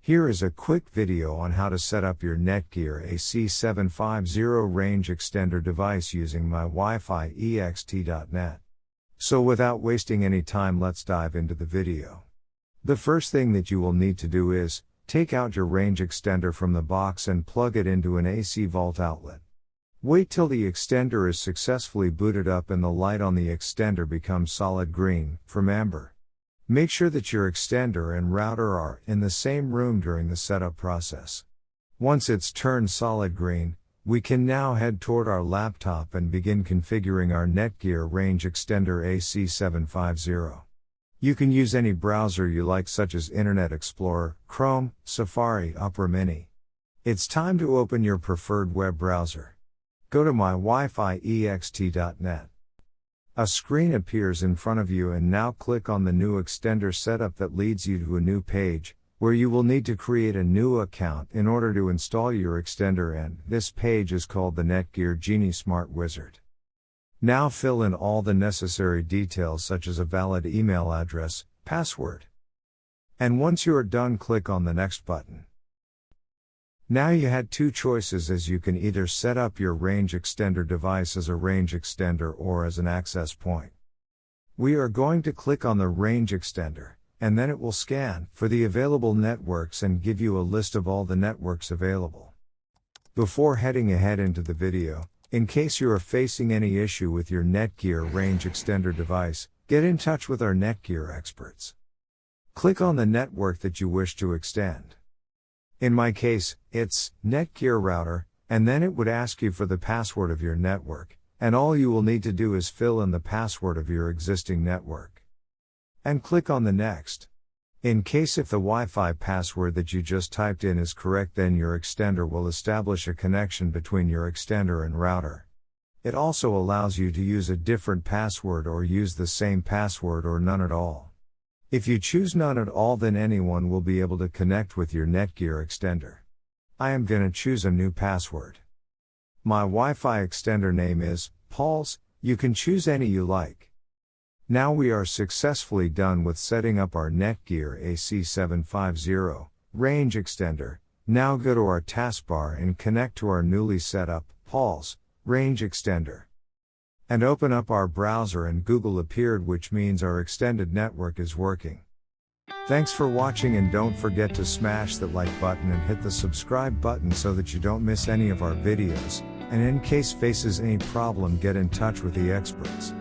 Here is a quick video on how to set up your Netgear AC750 Range Extender device using mywifiext.net. So without wasting any time, let's dive into the video. The first thing that you will need to do is, take out your range extender from the box and plug it into an AC volt outlet. Wait till the extender is successfully booted up and the light on the extender becomes solid green, from amber. Make sure that your extender and router are in the same room during the setup process. Once it's turned solid green, we can now head toward our laptop and begin configuring our Netgear Range Extender AC750. You can use any browser you like, such as Internet Explorer, Chrome, Safari, Opera Mini. It's time to open your preferred web browser. Go to mywifiext.net. A screen appears in front of you, and now click on the new extender setup that leads you to a new page, where you will need to create a new account in order to install your extender, and this page is called the Netgear Genie Smart Wizard. Now fill in all the necessary details such as a valid email address, password. And once you are done, click on the next button. Now you had two choices, as you can either set up your range extender device as a range extender or as an access point. We are going to click on the range extender, and then it will scan for the available networks and give you a list of all the networks available. Before heading ahead into the video, in case you are facing any issue with your Netgear range extender device, get in touch with our Netgear experts. Click on the network that you wish to extend. In my case, it's Netgear router, and then it would ask you for the password of your network, and all you will need to do is fill in the password of your existing network. And click on the next. In case if the Wi-Fi password that you just typed in is correct, then your extender will establish a connection between your extender and router. It also allows you to use a different password or use the same password or none at all. If you choose none at all, then anyone will be able to connect with your Netgear extender. I am gonna choose a new password. My Wi-Fi extender name is Paul's. You can choose any you like. Now we are successfully done with setting up our Netgear AC750 range extender. Now go to our taskbar and connect to our newly set up Paul's range extender. And open up our browser, and Google appeared, which means our extended network is working. Thanks for watching, and don't forget to smash that like button and hit the subscribe button so that you don't miss any of our videos, and in case faces any problem, get in touch with the experts.